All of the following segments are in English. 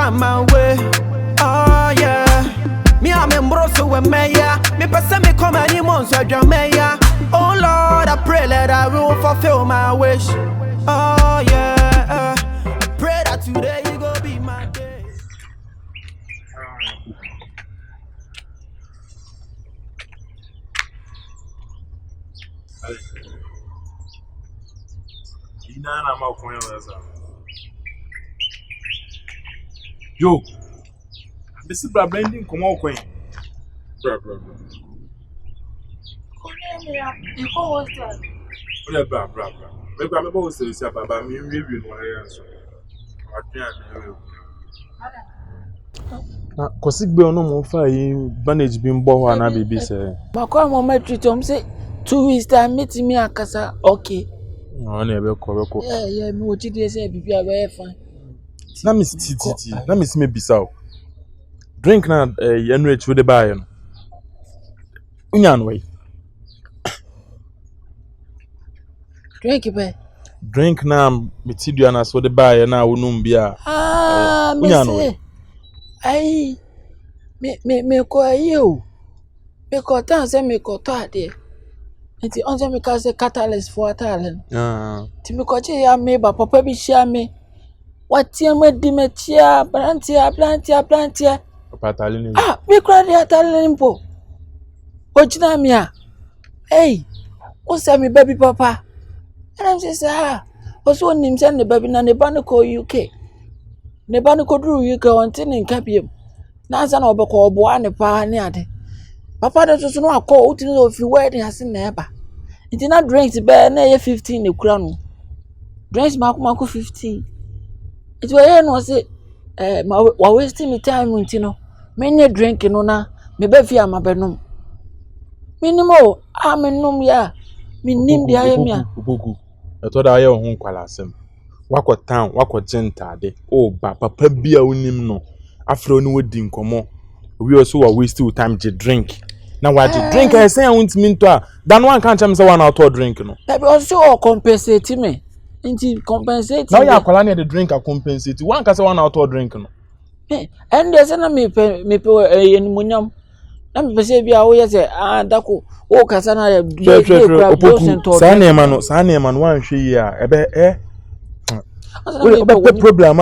come my way. Oh yeah. Me I'm in broso with Maya. Me person me come any months with your Maya. Oh Lord, I pray that I will fulfill my wish. Oh yeah. I pray that today you go be my day. Inana makonya wasa. Yo. Bisi bra blending komo okwen. Bra. Konya ya, iko hostel. Oya bra. Me bra me bo hostel si baba mi review no area so. Adrian me. Na kosigbe ono mo fa yi bandage bi mbo ho na bibi se. Makwa mo metreat om say 2 weeks time meet me akasa okay. No na ebe ko. Yeah, me wo chidi say bibi abe fine. Na mi titi. Na mi si me bisa o. Drink na enrich with the buy no. Unyan way. Drink na metidu na so the buy na wonum bia. Unyan way. Ai me ko aye o. Me ko tan say me ko to ade. Enti on say me ka say catalyst for talent. Ti me ko che ya me ba papa bi hia me. Watie me di me chia plantia. Papa talent. Me cry dey talent mpo. Ojina me a. Hey, o say me baby papa. And I'm say also nim say ne baby na ne ba ko UK. Ne ba ko duru UK on tin nka biem. Na asa na obekọ oboa ne pa ne ade. Papa de so no akọ uti no fi wedding ase na eba. Nti na drinks be na ye 15 ne kura no. Drinks mako 15. It was no say wa wasting me time nti no. Me nye drink no na me be fi amabenum. Minimo amenum ya. Minim dia ya mia. Opoku. Eto da ya ho nkwala asem. Wako town, wako gentade. O ba papa bia unim no. Afro ni wodi nkomo. We also were wasting time to drink. Now what drink I say I want me to dan one can't tell me say one out to drink no. That also compensate me. Inti compensate. Now ya kwala na the drink a compensate. One can say one out to drink no. And there's na me pe animunyam. Na me pese bia wo ye say dako wo kasa na Opoku sa na ema no wan hwe yi a ebe we problem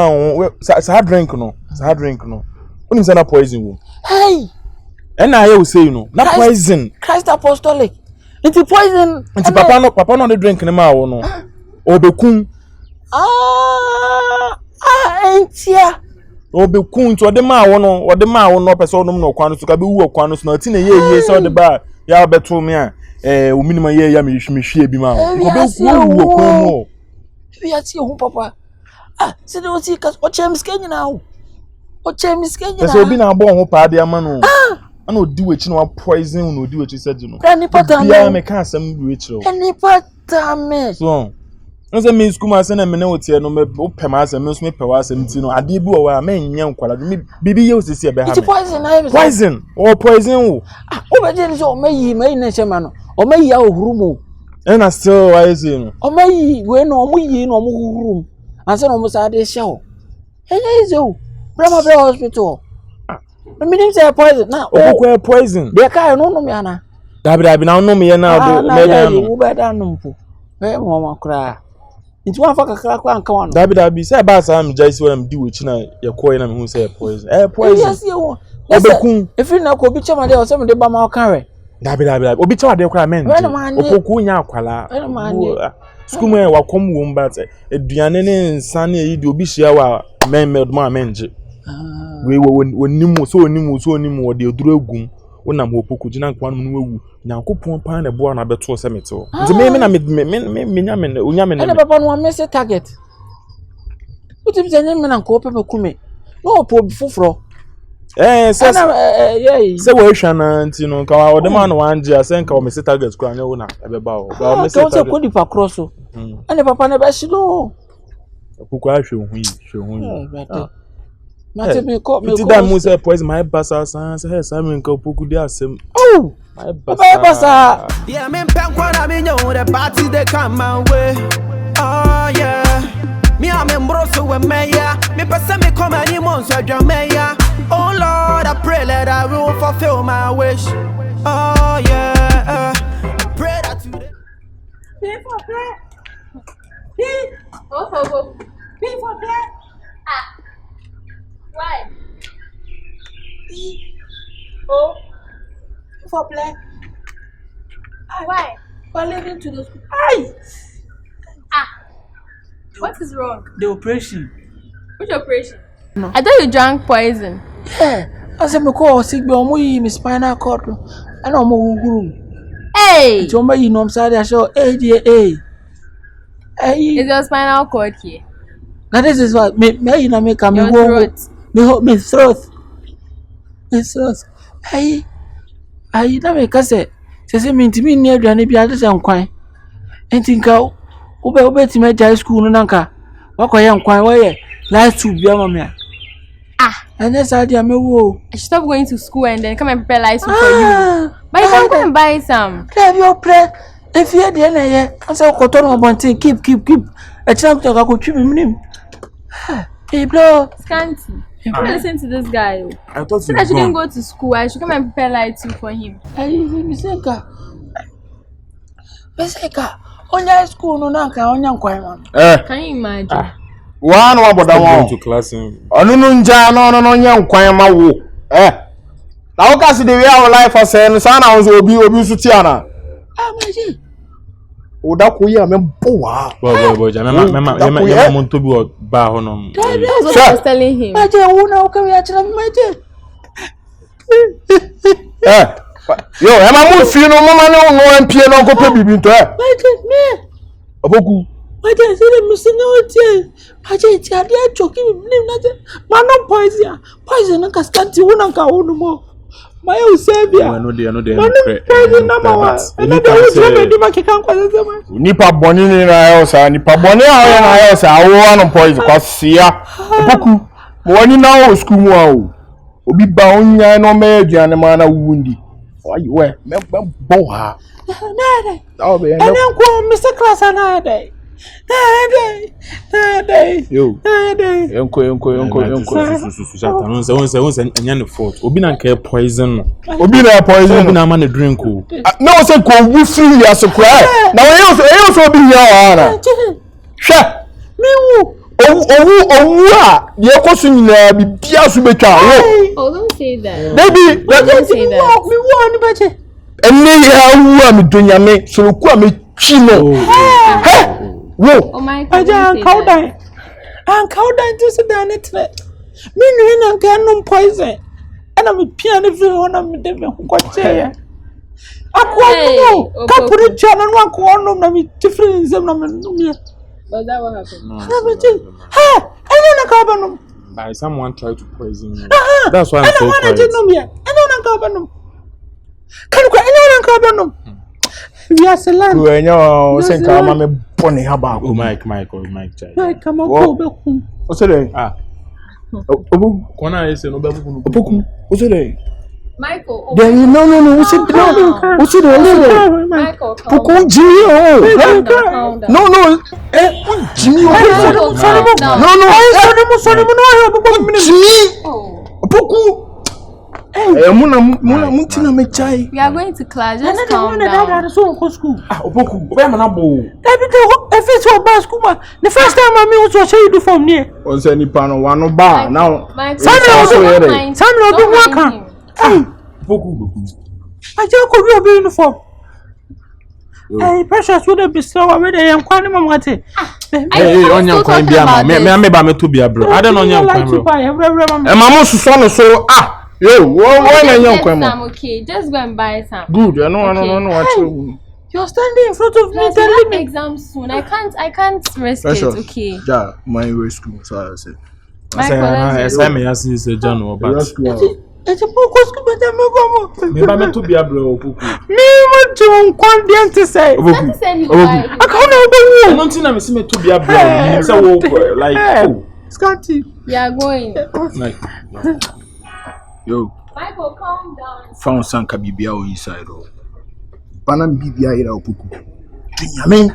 sa drink no. Unim say na poison wo. Hey. And I will say no. Na poison. Christ apostolic. It's poison. It's papa no the drink na ma wo no. Obekun. Entia. Obekun to the ma wo no person no kwano so ka be wu kwano so na ti na ye so the ba ya beto me a o minimum ye ya me hwie bi ma wo. Obekun wu kwano mo. We are see hu papa. Se de o si ka o chem skenyi na wo. That's obi na abo ho pa de ama no. Ana odi wechi no poison no odi wechi said no. Any pattern. Bia me kan asem bi wechi ro. Any pattern. So, nse me school ma se na me na wotie no me opem asem me so me pewa asem ti no ade bi wo wa me nya nkwala me bibi ye osisi e be ha me. It's poison na poison. O poison wo. O be je so me na chema no. O mayi a ohuru mo. And I still why say no. O mayi we no mo yi no mo hurum. Anse no mo sa de hye wo. Enye izo. Brahma hospital. I mean say poison na. Opoku poison. They kai no me ana. Dabi na no me na do me da no. Wo be da no mpo. We mo makra. Nti wan fa kakra kwa anka wan. Dabi say ba sa am jaisi when am di wechi na ye koy na me hu say poison. Poison. Yes you. Obekun. If you na ko bi chama de o say me de ba ma kan re. Dabi. Obi chawa de kra men. Opoku nya akwala. School me wa kom wo mba te eduane ne nsa ne yi de obi hia wa ma menje. We wonimu so onimu de oduru agum wonam Opoku gina kwan mu wewu Nyankopon pan na bo na beto se meto nti me na me nya me onya me na papa no me se target utim se nya me na ko pepe kume no po fufuro se we hwa na nti no ka wa odema no wanje ase nka o me se target kura nya wo na ebeba o ba o me se target ko di pa cross o ene papa na be shi no Opoku a hwe hu yi Mate me ko ti da mu say poison my basa say say me nka Opoku di asem my basa yeah me pen kwa na me nyo the party they come my way oh yeah Me I'm embroso with Maya. Me person me come any months with Jamaica. Oh Lord, I pray that I will fulfill my wish. Oh yeah, pray that today. Pay for play. Pay. Oh, pay for play. Ah. Why? Oh, for play. Why? We're leaving to the school. Aye. Ah. What is wrong? The operation. Which operation? No. I thought you drank poison. Yeah. I said, me call sick, but I'm spinal cord. I know more. Hey! It's you know, I'm sorry. I show ADA. Is your spinal cord here? Now this is what me make a me throat. Me throat. Me throat. Hey, na me kase. Se me ntimi ni aduane bia de se nkwan. Enti nka ube ti me high school no nanka. Wakoye nkwan waye last 2 bia ma me. Ah, and yes I me wo. I should stop going to school and then come and prepare lice for you. But you can go and buy some. Have your prayer. If you dey na ye, I say koto no bontin keep. E try to go twi me nim. Hey bro, Scanty. Don't listen to this guy. I thought I shouldn't go to school. I should come and prepare lights for him. Miseka. Onya school no nanka onya nkwan man. Can you imagine? One aboda won to class. Onu nu nja no nya nkwan ma wo. Na wo ka se de we our life ase no sa na wo obi su ti ana. Maji. O da ko yi a me bo wa. Boy, mama monto bi o ba ho no. That's what I was telling him. Maji wo na wo ka we achira maji. Yo, am I move feel no mama no MPA no go pay bibi to Maji me. Opoku. Maji say the missing out here. Maji ti ade achoki nim na je. Manon poison na kaskanti wo na ka wo no mo. My Savior. No, they number one. And then was never do my can call Nipa boni ni na elsa, nipa boni a na elsa, awo no poison cause sia. Opoku. Mo wani na o school mu a o. Obi ba onya no me aduane ma na wundi. Why we me bo ha. Na. Oh be. And then go Mr. Class na day. Yo. Yonko. Shata no say anya ne fault. Obi na nke poison no. Obi na poison. Obi na ma ne drink o. Na o say ko wu free ya so cry. Na we so obi nya o ara. Hwe. Me wu. Owu a ye koso nyina bibia so betwa wo. Oh, don't say that. Baby, Don't say that. Me wu oni bache. Enne ya wu a me donyame so ku a me chi no. Wo. Oh my God. Aja cow down. And cow down to sit down it. Me no can no poison. And I'm piano free on am dem ko che. Akwa no. Ka puru chana no akwa no na me different them na me no me. Was that what happened? No. Ha! I don't know about By someone tried to poison me. That's why I'm so quiet. I don't know about them. Can you anyone about them? We are selling. Ku enyo o se ka ma me boni ha ba. Oh Mike, child. Come on, go back. O se le. Obu kona ese no ba buku. Opoku. O se le. Michael. Oh, Then no. O se le. O se le. Michael. Poku Jimmy o. Calm down. No. Jimmy o. Sorry. Sorry. Jimmy. Oh. Opoku. Muna tina me chai. We are going to class. Just calm down. So go school. Opoku, where man abo? If it's your bus school, the first time I mean what you do from near. On se ni pa no wa no ba now. Samuel do work. Hey, Opoku. I just go be uniform. Hey, precious would be slow where they am kwani mama te. Hey, onion kwani bia ma. Me ba me to bia bro. I don't know onion kwani. E mama suso no so yo, why na onion kwani? I'm okay. Just go and buy some. Good. No. You're standing in front of me telling me exam soon. I can't risk it. Okay. Ja, my risk so I say. I me ask say John or but. it's a book school but me go. Me ba me to bia bro Opoku. Me want to kwandi to say. That is any why. I can't No tin na me see me to bia bro. Me say wo like oh. Scanty. We are going. Like Yo, Michael, calm down. found sanka bibia o inside o. Bana bibia ira Opoku. Nyame.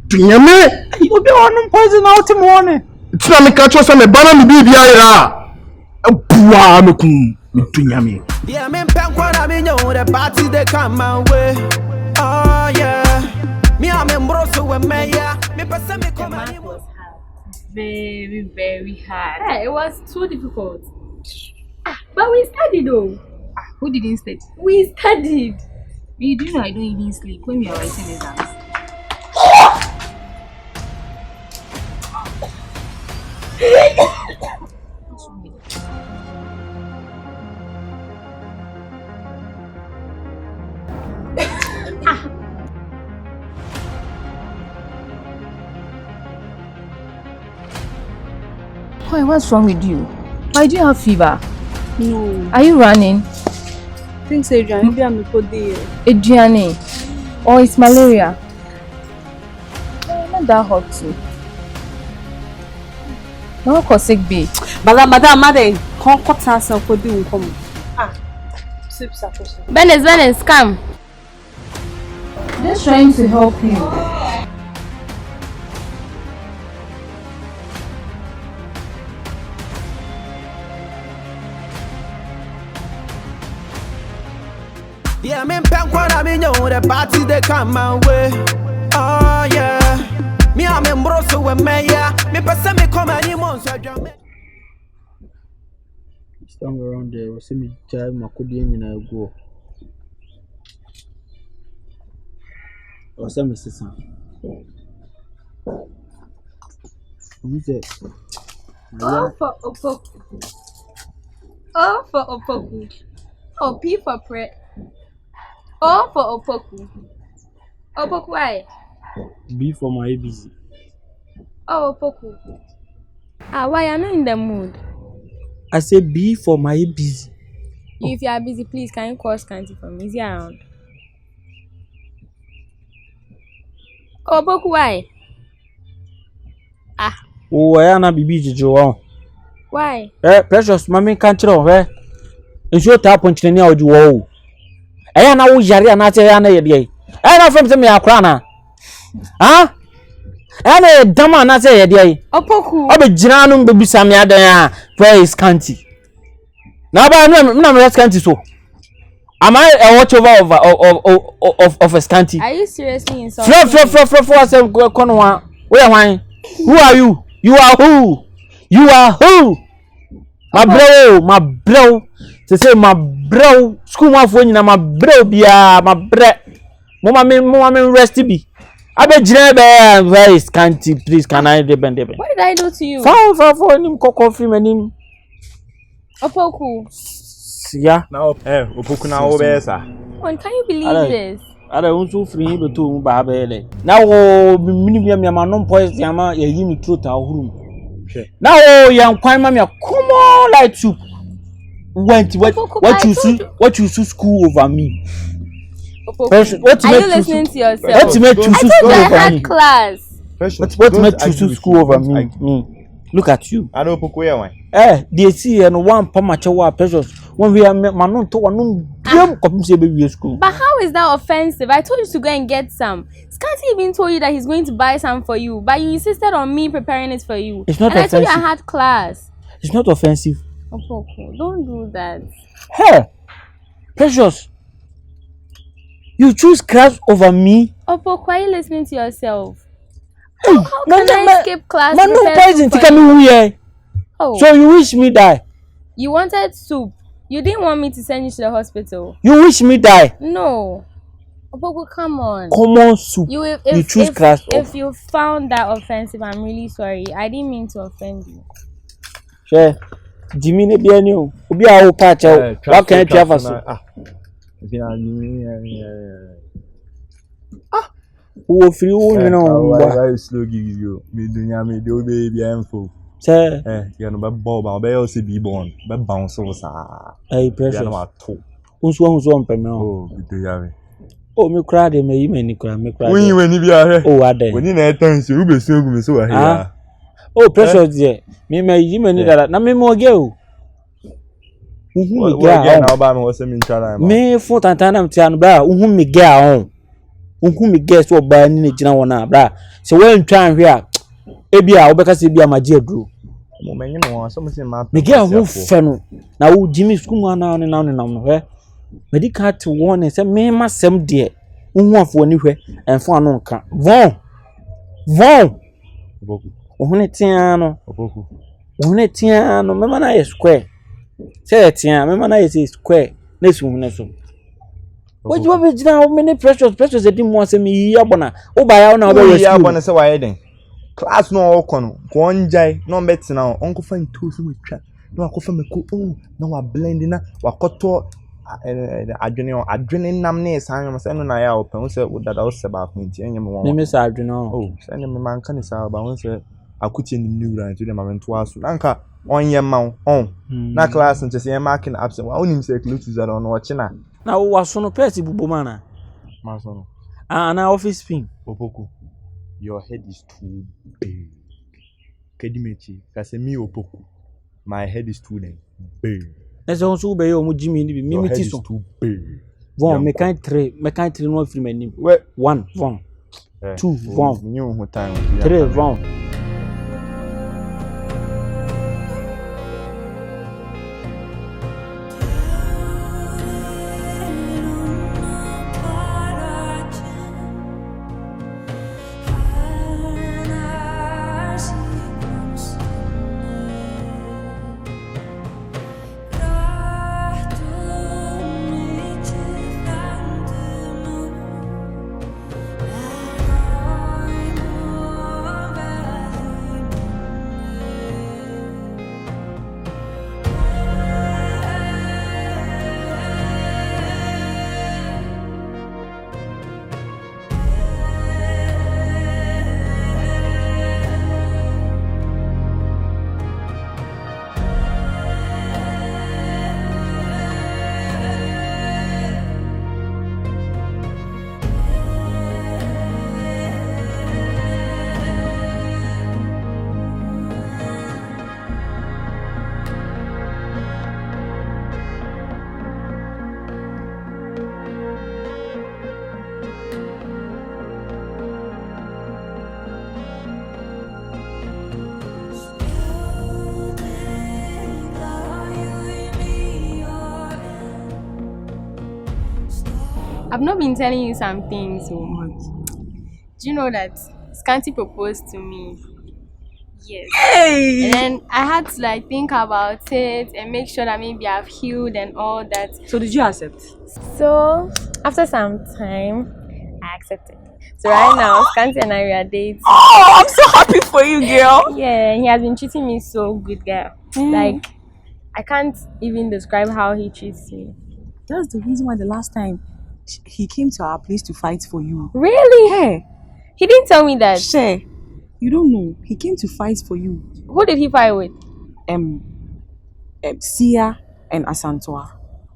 Dunyame. You be on poison out in morning. It's not me catch us me banana me baby here. Bua me kum. Dunyame. Yeah, me pen kwa na me know the party they come my way. Oh yeah. Me am embroso with me yeah. Me person me come Math was hard. Very, very hard. Yeah, it was too difficult. But we studied though. Who didn't study? We studied. You do know I don't even sleep when we are writing exams. What's wrong with you? Why, what's wrong with you? Why do you have fever? No. Are you running? Think say Adrian, maybe I'm a there. Adrian, or it's malaria? Not that hot too. No, cause sick be. Madam, can't cut us and for doing come. Benes, come. Just trying to help you. Yeah, me pen kwa na me know the party they come my way. Oh yeah. Me am embroso with me yeah. Me person me come any months adwam. Stand around there, see me child makodi nyina ego. O say me sisan. Who say? O for Opoku. O for Opoku. O P for pre. O for Opoku. Opoku why? B for my ABC. Oh, Opoku. Why are you not in the mood? I say B for my ABC. If you are busy, please can you call Scanty for me? Is he around? Oh, Opoku why? Oh, I na bibi jijo. Why? Precious, mami can't tell her. It's your tap on China or you. I na wo yare anate ya na ye de. Na fam se me akrana. Ha? Na dama na se ye de. Opoku. Obe gina no be bisa me adan a where is Scanty. Na ba na me Scanty so. Am I a watch over of a Scanty? Are you seriously insulting? Fro say kono wa. Where wan? Who are you? You are who? You are who? My bro. Say my bro. School ma fo nyina my bro bia my bre. Mama me rest be. Abe gina be very Scanty, please can I depend. What did I do to you? For nim kokon film nim. Opoku. Yeah. Now Opoku na obesa. Can you believe this? Ada unsu free be to ba ba ele. Now minimum me ma no poison ama ye yi mi throat ahurum. Now yan kwan ma me come on like soup. What you see school over me? What are you listening to yourself? What make you I school over had me? class. What make you school over me? Look at you. I know Opoku ya wan. They see and one pamache wa precious. When we are manon to one come say baby school. But how is that offensive? I told you to go and get some. Scanty even told you that he's going to buy some for you, but you insisted on me preparing it for you. It's not and offensive. I told you I had class. It's not offensive. Opoku, don't do that. Hey, precious. You choose class over me. Opoku, are you listening to yourself? Hey, How can I skip class? Man, no poison to come here. Oh. So you wish me die? You wanted soup. You didn't want me to send you to the hospital. You wish me die? No. Opoku, come on. Common soup. You choose class. If you found that offensive, I'm really sorry. I didn't mean to offend you. Sure. Jimmy ne bia ni o. Obi a wo pa che. What can you have so? Wo free wo ni no. Why slow give you? Me dunya me do baby info. Say. You know be ball ba be o se be born. Be bounce so sa. Hey precious. Ya na to. Unso mpeme o. Oh, dunya me. Oh, me cry de me yi me cry. When when bia he. Oh, ade. When ni na etan so, u be so ogun me so wa here. Oh, precious there. Me yi me ni dada. Na me mo ge o. Me ge na ba me wo se me ntwala ma. Me fo tantana mtia no ba, me ge a on. unku me guess oba ni na gina wona bra se wan twan hwe a ebia obeka se bia magie aduro mo menye mo so mo se ma me ge ho fe no na wo jimi school mu na no hwe medical to one say me ma sem de unhu afo ni hwe enfo anu nka von Opoku ohune tia no Opoku ohune tia no me ma na ye square say tia me ma na ye square na su hune so what you be jina how many precious edi mo asem yi abona wo ba ya na wo be rescue rescue ya abona se wa yeden class no okono ko njai no betina o onko fa ntu so wetwa no akofa meko na wa blend na wakoto adwene nam na esan se no na ya open se dada wo se ba ko nti enyem won me sa adwene se ne me manka ni sa ba won se akuti ni niwura nti de mamento aso nanka onye ma na class nti se marking absent wa onim se clues that on watch na wo waso no pesi bubo mana ma so no na office pin Opoku your head is too big kedimechi kase mi Opoku my head is too big ese on so be yo mu jimi ni bi mimiti so too big von me kan 3 no film ani 1 von 2 von new who time 3 von I've not been telling you some things so much. Do you know that Scanty proposed to me? Yes. Hey! And then I had to like think about it and make sure that maybe I've healed and all that. So did you accept? So after some time, I accepted. So right now, Scanty and I are dating. Oh, I'm so happy for you, girl. Yeah, he has been treating me so good, girl. Like, I can't even describe how he treats me. That's the reason why the last time he came to our place to fight for you. Really? Hey. He didn't tell me that. Sure. You don't know. He came to fight for you. Who did he fight with? Seer and Asantoa.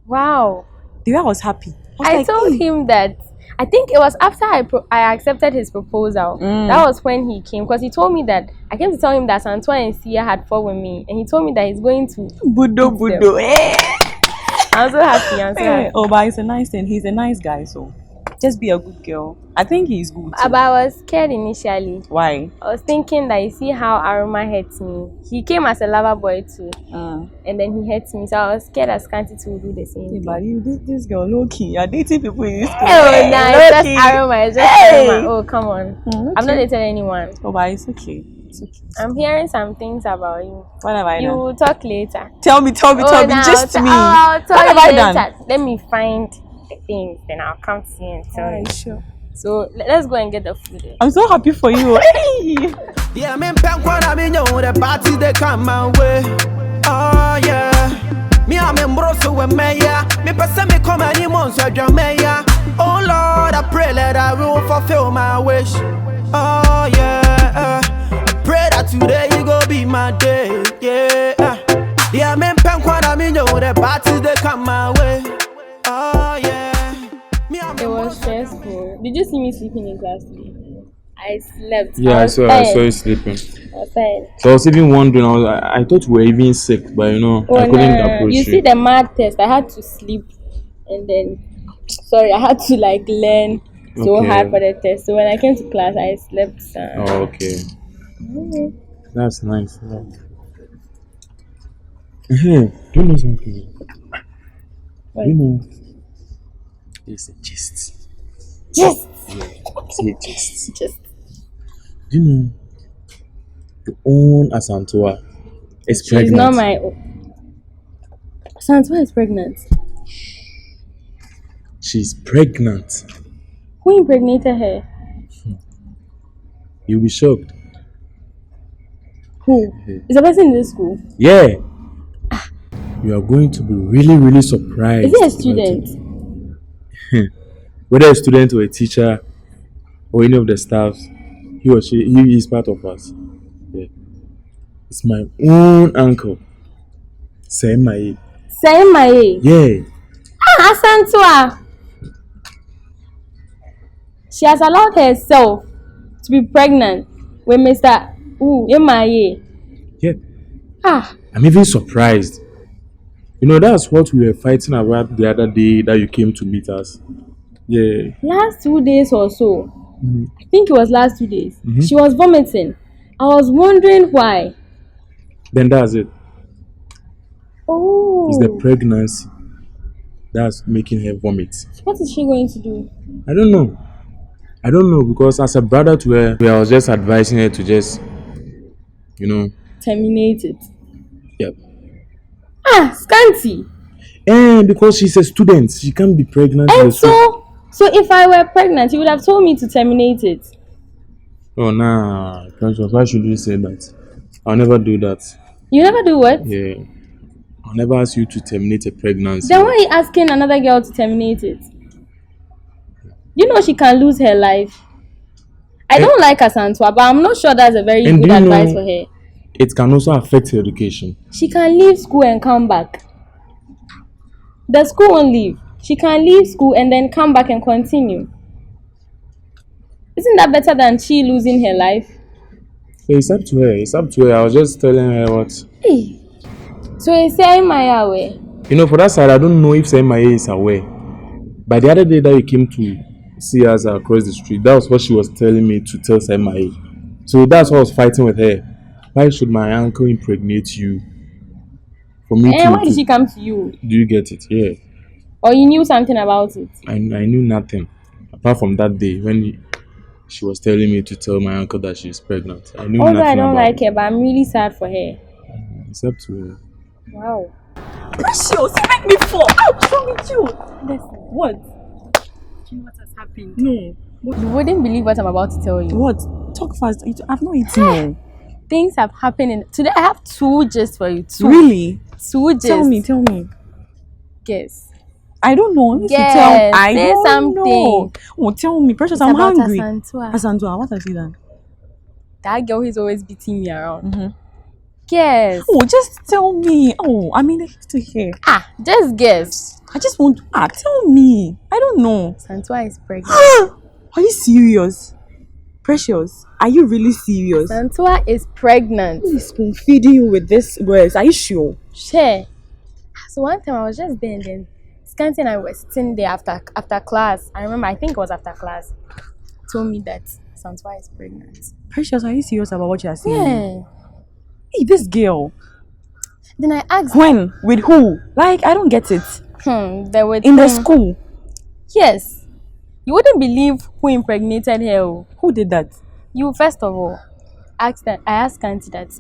Wow. The way I was happy. I told him that. I think it was after I accepted his proposal. That was when he came. Because he told me that I came to tell him that Asantoa and Seer had fought with me. And he told me that he's going to Budo. I'm so happy. I'm so happy. Oh, but it's a nice thing. He's a nice guy, so just be a good girl. I think he's good. But I was scared initially. Why? I was thinking that you see how Aroma hurts me. He came as a lover boy too. And then he hurts me. So I was scared as Scanty to do the same thing. But you this girl low key. You're dating people in this school. Oh, nah, it's just Aroma. It's just Aroma. Oh, come on. Okay. I've not dated anyone. Oh, but it's okay. It's okay. I'm hearing some things about you. What have I done? You will talk later. Tell me. Just me. I'll tell what you have I later. done? Let me find the things, then I'll come to you and tell you. Sure. So let's go and get the food. I'm so happy for you. Yeah, I'm in Pankwana, I mean, the parties they come my way. Oh, yeah. Me, I'm in Brosso with Maya. Me, person me come any months with your Maya. Oh, Lord, I pray that I will fulfill my wish. Oh, yeah. I pray that today you go be my day. Yeah. Yeah, I'm in Pankwana, I mean, the parties they come my way. Oh, yeah. It was stressful. Did you see me sleeping in class today? I slept. Yeah, I saw you sleeping. I was tired. So I was even wondering, I thought you were even sick, but you know, I couldn't approach you. You see the math test, I had to sleep and then I had to like learn so hard for the test. So when I came to class, I slept. Oh, okay. That's nice. Do you know something? What? You know, it's a gist. Yes. It's a gist. Just. Do you know your own Asantua is She's pregnant? not my. Santua is pregnant. She's pregnant. Who impregnated her? You'll be shocked. Who? Is the person in this school? Yeah. You are going to be really, really surprised. Is he a student? Whether a student or a teacher or any of the staff, he is part of us. Yeah. It's my own uncle. Semaye. Semaye? Yeah. Asantua! She has allowed herself to be pregnant with Mr. Emaye. Yeah. Ah. I'm even surprised. You know, that's what we were fighting about the other day that you came to meet us. Yeah. Last 2 days or so. Mm-hmm. I think it was last 2 days. Mm-hmm. She was vomiting. I was wondering why. Then that's it. Oh. It's the pregnancy that's making her vomit. What is she going to do? I don't know. Because as a brother to her, I was just advising her to just, terminate it. Yep. Scanty. And because she's a student, she can't be pregnant. And so if I were pregnant, you would have told me to terminate it. Oh, nah. Precious, why should you say that? I'll never do that. You never do what? Yeah. I'll never ask you to terminate a pregnancy. Then why are you asking another girl to terminate it? You know she can lose her life. I don't like Asantua, but I'm not sure that's a very good advice for her. It can also affect her education. She can leave school and come back. The school won't leave. She can leave school and then come back and continue. Isn't that better than she losing her life? Yeah, it's up to her. I was just telling her what. Hey. So is Semaye aware? For that side, I don't know if Semaye is aware. But the other day that you came to see us across the street, that was what she was telling me to tell Semaye. So that's why I was fighting with her. Why should my uncle impregnate you? For me why did she come to you? Do you get it? Yeah. Or you knew something about it? I knew nothing. Apart from that day when she was telling me to tell my uncle that she's pregnant. I knew nothing. I don't like her, but I'm really sad for her. It's up to her. Wow. Precious, you make me fall. What's wrong with you? Listen. What? Do you know what has happened? No. You wouldn't believe what I'm about to tell you. What? Talk fast. I've not eaten. Things have happened today. I have 2 gists for you. 2. Really? 2 gists. Tell me. Guess. I don't know. Yes. I say don't something. know. Oh, tell me, Precious. I'm hungry. Asantua, what has he done? That girl is always beating me around. Mm-hmm. Guess. Oh, just tell me. Oh, I mean, I have to hear. Just guess. I just want. Tell me. I don't know. Santua is pregnant. Are you serious? Precious, are you really serious? Santua is pregnant. Who is spoon feeding you with this words? Are you sure? Sure. So one time I was just there and then Scanty and I were sitting there after class. I remember, I think it was after class. Told me that Santua is pregnant. Precious, are you serious about what you are saying? Yeah. Hey, this girl. Then I asked. When? With who? Like, I don't get it. They were in the school. Yes. You wouldn't believe who impregnated her. Who did that? You, first of all. I asked Auntie that,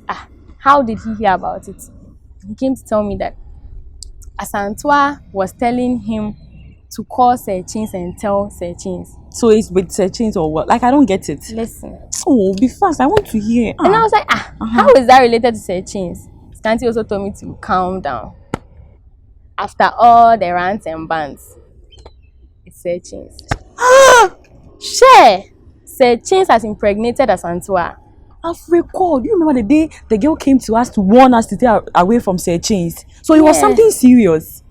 how did he hear about it? He came to tell me that Asantua was telling him to call Seer and tell Seer. So it's with Seer or what? Like, I don't get it. Listen. Oh, be fast. I want to hear. And I was like, how is that related to Seer? Scanty also told me to calm down. After all the rants and bans, it's Seer. Share! Seer has impregnated Asantua. I've recalled. Do you remember the day the girl came to us to warn us to stay away from Seer? So it was something serious.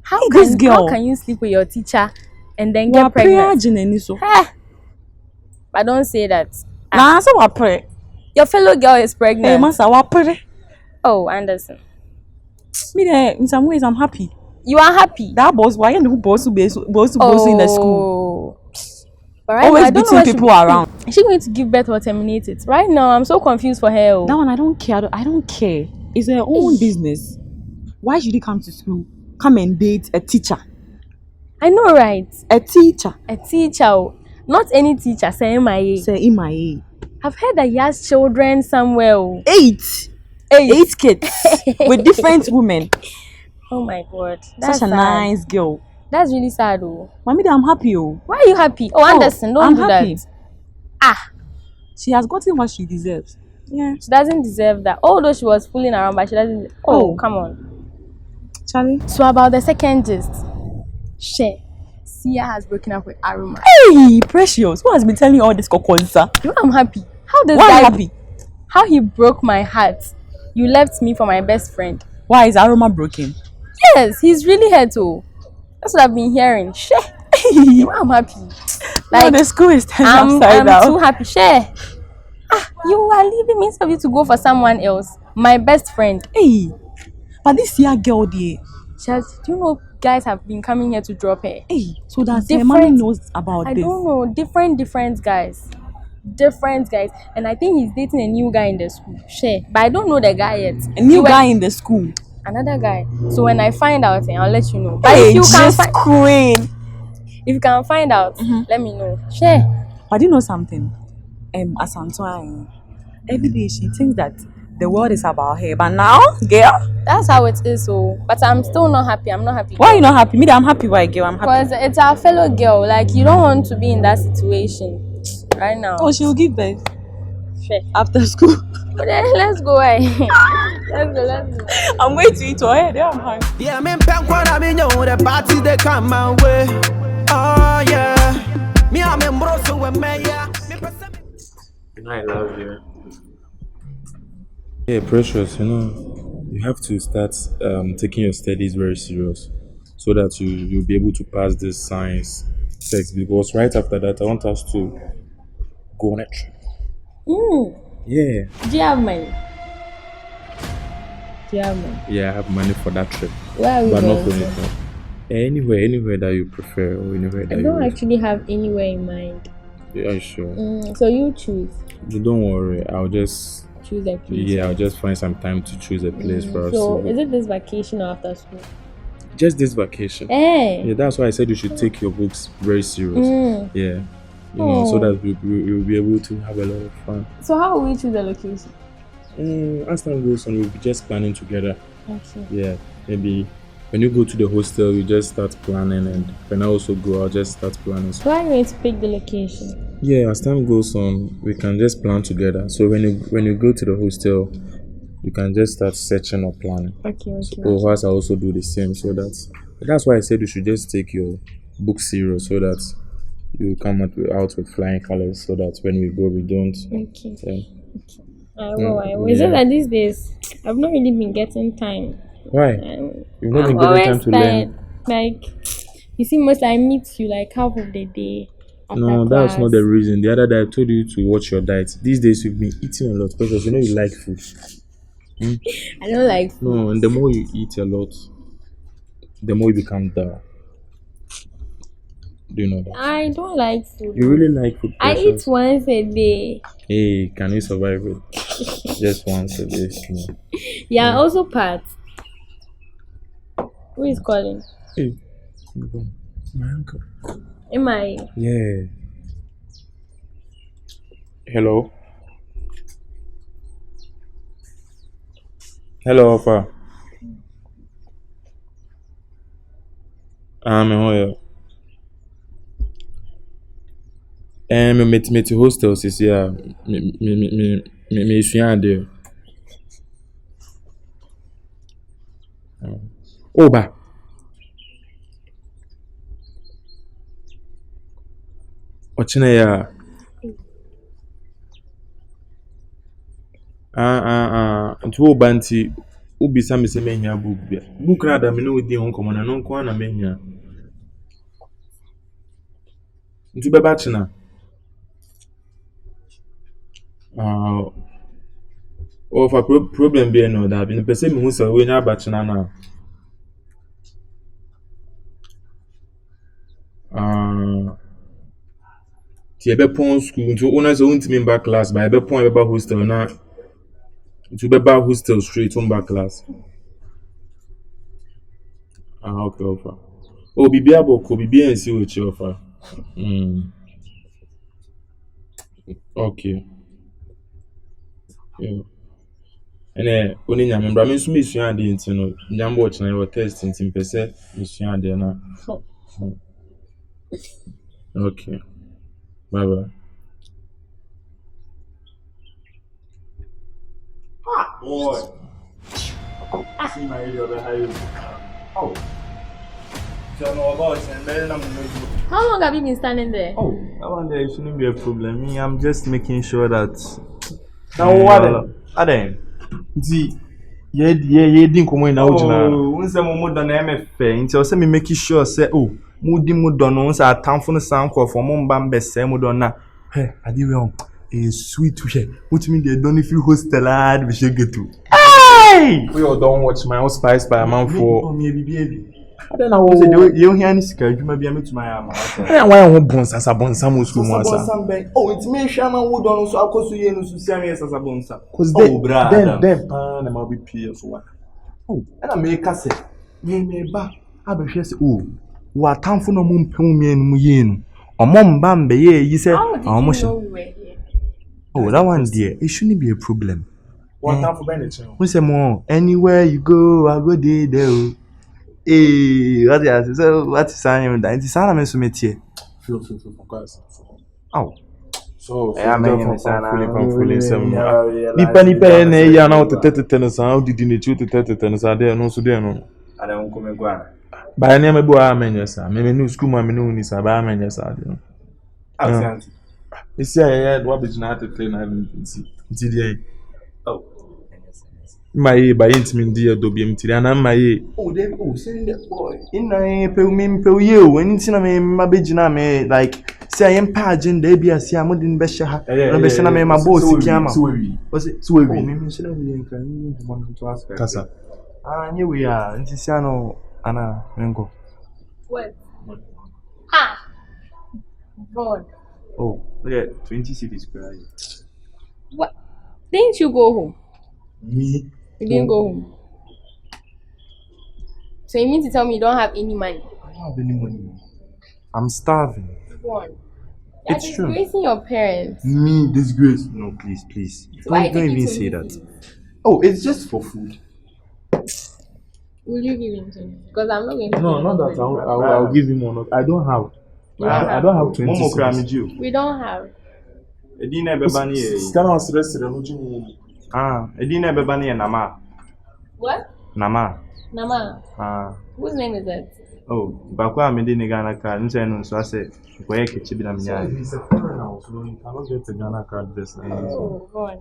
How can you sleep with your teacher and then get pregnant? But don't say that. Your fellow girl is pregnant. Oh, Anderson. In some ways, I'm happy. You are happy? That boss, why you boss in the school? But right Always now, I don't know beating people around. Is she going to give birth or terminate it? Right now, I'm so confused for her. That one I don't care. I don't care. It's her own business. Why should he come to school? Come and date a teacher. I know, right? A teacher. A teacher. Not any teacher, say MIA. Say MIA. I've heard that he has children somewhere. 8 kids with different women. Oh my God. That's Such a sad. nice girl. That's really sad, oh. Mommy, I'm happy, oh. Why are you happy? Oh, Anderson, don't I'm do happy. that. Ah, She has gotten what she deserves. Yeah. she doesn't deserve that. Although she was fooling around, but she doesn't. Oh, come on. Charlie. So about the second gist, Seer has broken up with Aroma. Hey, Precious. Who has been telling you all this kokonsa? You know I'm happy. How this Why guy happy? How he broke my heart. You left me for my best friend. Why is Aroma broken? Yes, he's really hurt too. That's what I've been hearing. You know I'm happy. Like the school is turned upside down. I'm too happy. You are leaving me instead of you to go for someone else. My best friend. Hey, but this Seer girl there. Do you know guys have been coming here to drop her? Hey, so that her mommy knows about this. I don't know. Different guys. Different guys. And I think he's dating a new guy in the school. But I don't know the guy yet. A new guy in the school? Another guy. So when I find out, I'll let you know. But hey, if you queen. If you can find out, let me know. But do you know something? As Antoine, every day she thinks that the world is about her. But now, girl, that's how it is. So, but I'm still not happy. I'm not happy. Why are you not happy? Me, I'm happy. Why, girl? I'm happy. Because it's our fellow girl. Like, you don't want to be in that situation right now. Oh, she'll give birth. After school. But then let's go. Let's go. I'm waiting to eat her head. I'm hungry. Yeah, I'm in Pankwana, I mean, the parties they come my way. Oh, yeah. Me, I'm in Broso with Maya. I love you. Yeah, Precious, you have to start taking your studies very serious so that you'll be able to pass this science text, because right after that, I want us to go on a trip. Yeah. Do you have money? Yeah, I have money for that trip. Where are we but going not for anything. Anywhere that you prefer, or anywhere that I don't actually have anywhere in mind. Yeah, sure. So you choose. Don't worry, I'll just choose a place. Yeah, I'll just find some time to choose a place for us. So is it this vacation or after school? Just this vacation. Yeah, that's why I said you should take your books very serious. Yeah. So that we'll be able to have a lot of fun. So how will we choose a location? As time goes on, we'll be just planning together. Okay. Yeah, maybe when you go to the hostel, you just start planning, and when I also go, I'll just start planning. So how are you going to pick the location? Yeah, as time goes on, we can just plan together. So when you go to the hostel, you can just start searching or planning. Okay. So us, I also do the same. So that's why I said you should just take your book serious, so that you come out with flying colors, so that when we go, we don't. Okay. Yeah. I will. Is it that these days I've not really been getting time? Why? You've not been getting time to learn. Like, you see, most I meet you like half of the day. No, class. that's not the reason. The other day I told you to watch your diet. These days you've been eating a lot because you know you like food. I don't like food. No, and the more you eat a lot, the more you become dull. Do you know that? I don't like food. You really like food? I eat once a day. Hey, can you survive it? Just once a day. Yeah, also Pat. Who is calling? Hey, my uncle. Am I? Yeah. Hello. Hello, Alpha. I'm here. Me hostel is here. Me there. Oh, ba. Ochina ya. Nti wo banti ubisa me se mehia book bia. Book na da me no di ho komo na no nko na mehia. Nti beba china. For problem be no that be person me hu se we nya ba china na. Ti ebe pon school nti una so untimi back class by ebe pon ebe hostel na to be back hostel straight on back class. Ah, okay, offer. Oh, bibi aboko, bibi ensi ochi offer. Okay. Yeah. And only nyam mbra me so me sua ade nti no nyam bo chena your test nti mpese me sua ade na. Okay. Bye bye. Ah, boy. See my area over here. Oh. So no about and then I'm How long have you been standing there? Oh, that one there shouldn't be a problem. Me, I'm just making sure that. Now what? Aden. See, yeah, didn't come in now. Once I'm more than MFA, until say me making sure say Moody Mudono, a town from the sound call for Mumbambe, Samudona. Hey, I did wrong. It's sweet to hear. What mean they don't if you host the lad we should get to. Hey! We all don't watch my own spice by a man for baby. I don't know you hear any scare, you may be able to my arm. Why I won't bones as a bonsam was good. Oh, it's me, Shaman would also cause you to see me as a bonsa. Because then, pan and I'll be peers. Oh, and I make us say, me back. I be just what time for no moon me and Muyin. Or Mom Bambe, you say, almost. Oh, that one, dear, it shouldn't be a problem. What time for Benedict? We say more, anywhere you go, I go there. Eh, what is saying that? It's an amazing métier. Feel, of course. Oh. So, I mean, fully some. Nipa ne ya na otetetete san odidi ne chi otetetete san de no so de no. I don't come gwa. Ba ne me bo amenye sa. Me no school ma me no ni sa ba amenye sa de no. Absent. Isi aye do abijina atete na nti de. Oh. My by intimate do be mtiri and my send that boy. In I pay you when it's my bejina me like say I am paging de be as I'm in besha. No besha me my boss kiama. Was it so we me should to ask Kasa. Ah, here we are. Nti ano ana mengo. What? Ha! God. Oh, look at 20 cities cry. What? Didn't you go home? Me? You didn't go home. So you mean to tell me you don't have any money? I don't have any money. I'm starving. Go on. It's true. Disgracing your parents. Me disgrace? No, please. Don't even say that. Oh, it's just for food. Will you give him some? Because I'm not going to. No, not that. I'll give him one. I don't have. I don't have 20 cities. We don't have. Edina bebani. Scan on stress. Edina bebani nama. What? Nama. Whose name is that? Oh, bakwa amede ne Ghana card. Nse no so ase koye kechi bi na mnya. He's a foreigner, so you cannot get a Ghana card this now. Oh, God.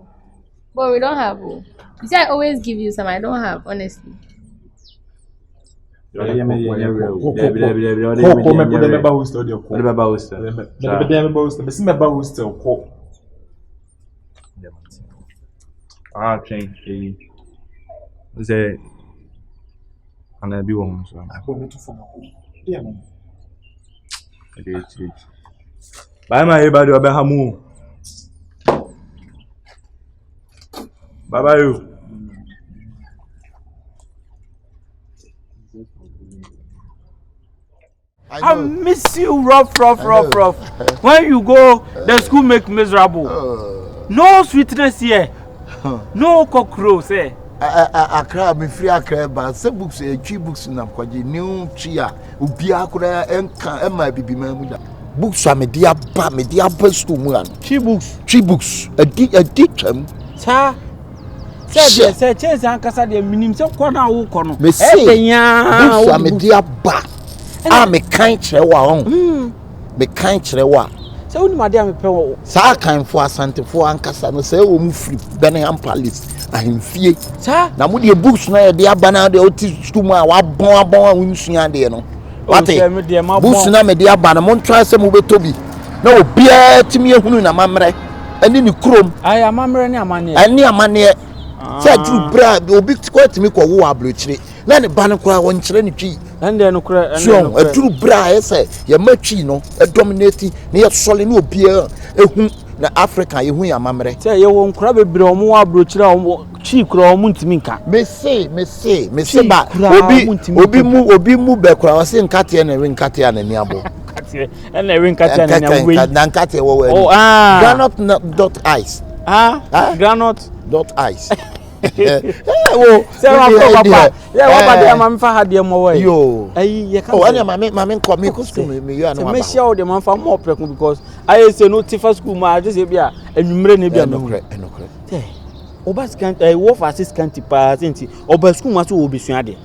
But we don't have. You see, I always give you some. I don't have, honestly. Ah, change. Ze ana bi won so. Bye my everybody obe hamu. Bye bye you. I miss you rough. When you go, the school make miserable. No sweetness here. No cockroach eh. Accra me free Accra ba se books three books na kwaje new chia obi akura enka e ma bibi ma mu da books a me dia ba stu mu an Three books adi twam cha say chance ankasa de minim se kona wo kono me say books a me dia ba a me kan kire wa on me kan kire wa se woni ma dia me pe wo sa kan fo asante fo ankasa no say wo mu free Birmingham Palace ahemfie na mo de books na de abana de oti stumu a wabon a wonsua de no wate books na me de abana mo ntwa se mo betobi na obia timi ehunu na mamre ani ni krom ai amamre ni amane ani amane se aju bra obi kwatimi ko wo abrochire na ne ba ne kora won kire ni twi And then okra so a true bra say ye matchi no e dominating na ye sole na obia ehu na Africa ye hu ya mamre say ye won kra bebre omo wa brochira omo chi kra omo ntimi nka me say ba obi mu be kra wase nkate na we nkate na ni abo nkate na we nkate na we na nkate wo we granite dot ice granite dot ice wo say wa papa yeah wa ba dey ma fa ha dey mo we yo ayi ye ka oh mama nko me ko school me you anu me share dey man fa mo preku because I say no tifa school ma just e bia anwumre ne bia no enokre oba scan wo fa assistant pa senti oba school ma so obi sua de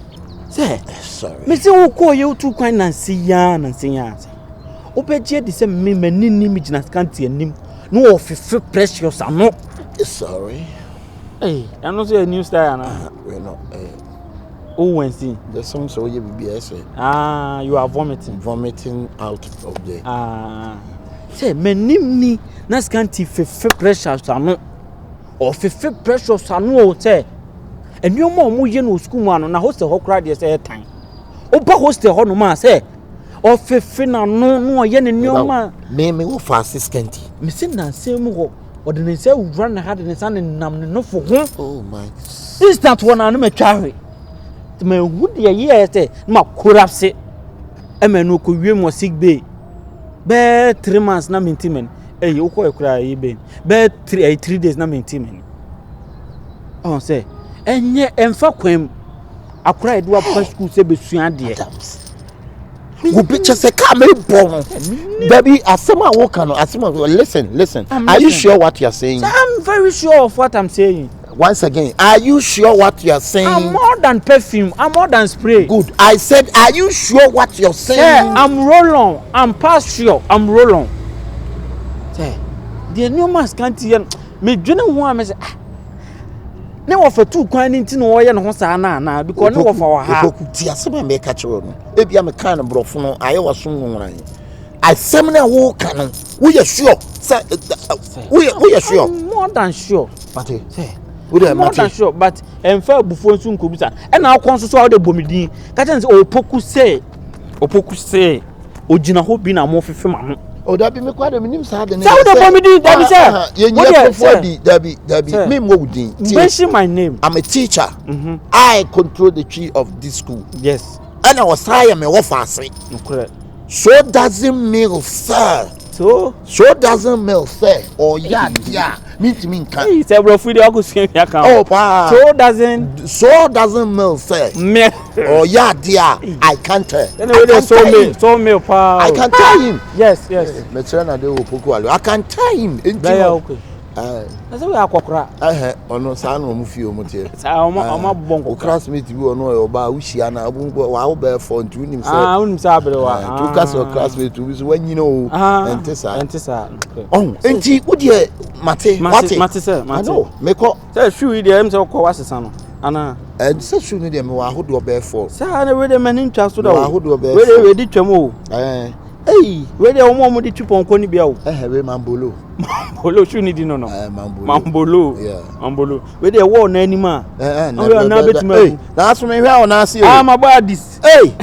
say sorry me say wo ko ye tu kwan nansi ya obeje de say me manini mi gina scan ti anim no of precious ano sorry. Hey, I know say a new style now. We're not. Oh, Wednesday. The song so you BBS. You are vomiting. Vomiting out of there. Say, me nimni na scanty fe pressure sano. Or fe pressure sano say. And you more ye no school man na hostel ho crowd yes air time. Oba hostel ho no ma say. Or fe na no ye ne nyoma. Me wo for assistant. Me say na say mo or the say run hard in san nam no for ho. Oh my. Instant one na me twa me would ye say ma kurapse e me no ko wie mo sick bay be 3 months na maintain eh you ko ekura yi be 3 days na maintain on say enye emfa kwam akura edu apa school say be sua de go picture say ka me bon baby asema wo kan asema listen are you sure what you are saying? I'm very sure of what I'm saying. Once again, are you sure what you are saying? I'm more than perfume. I'm more than spray. Good. I said, are you sure what you're saying? Yeah, I'm roll-on. I'm past sure. I'm roll-on. Say, the new mask can't hear me. Journey one, me say, no offer two kind into no way and hosana because no of our house. Some make catch on. If I'm a kind of brofuno, I was soon. I seminar walk. We are sure. We are sure. More than sure. But say. I'm not sure, but and fair before soon could be and now conscious all the bomidin. Catching Opoku say, Ojina hope been a more film. Oh, that be me quite a minimum sad. Tell the bomidin, Debbie, me molding. Mention my name. I'm a teacher. I control the tree of this school. Yes. And I was high me offer say. Correct. So doesn't mean sir. So doesn't mean sir. Or yeah. Mean can. Several video go see your account. Oh, pa. So doesn't mean sir. Oh yeah, dear. I can't tell. So me, pa. I can tell him. Yes. Me tell na de Opoku. I can tell him. Okay. That's why I kokra. Ono sa na mu fie omo tie. Sa oma bongo. O classmate bi ono oba uhia na wa wo be for ntu nim say. Unim sa abrewa. Tu ka so classmate bi so wanyi no. Ente sa. Oh, enti wo de mate sir. I know. Me ko. Say shoe we dey am say ko wasesa no. Ana. Say shoe ni dey me wa hodo be for. Sa na we dey mani ntwa so da. Wa hodo be. We dey twam o. Hey, where the omo di chupon ko ni bia o. We mambolo. Mambolo shoe ni di no. Mambolo. Yeah. Mambolo. We dey war na anima. Na betima. Na so me hwa na ase o. My boy this. Hey.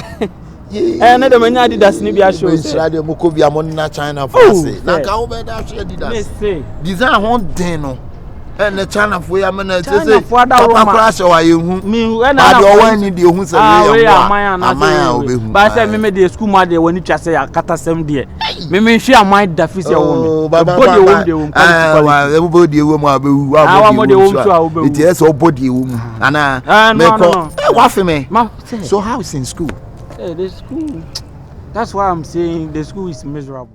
Na dem nya Adidas ni bia show. Inside dem ko bia mo na China for say. Na ka wo be da show Adidas. Me say. Design hon den no. Na China for ya me na say. Papa crash wa ye hu. Me na de one ni de hu say we ya. Amaya obehu. Ba say me de school ma de woni twa say akata sem de. Me hwe amai da fisi ya wo me. Body wo de wo. Everybody wo mo abehu. Wa de wo so a wo behu. It is all body wo. Ana me ko. Wa fe me. So how is in school? Hey, the school. That's why I'm saying the school is miserable.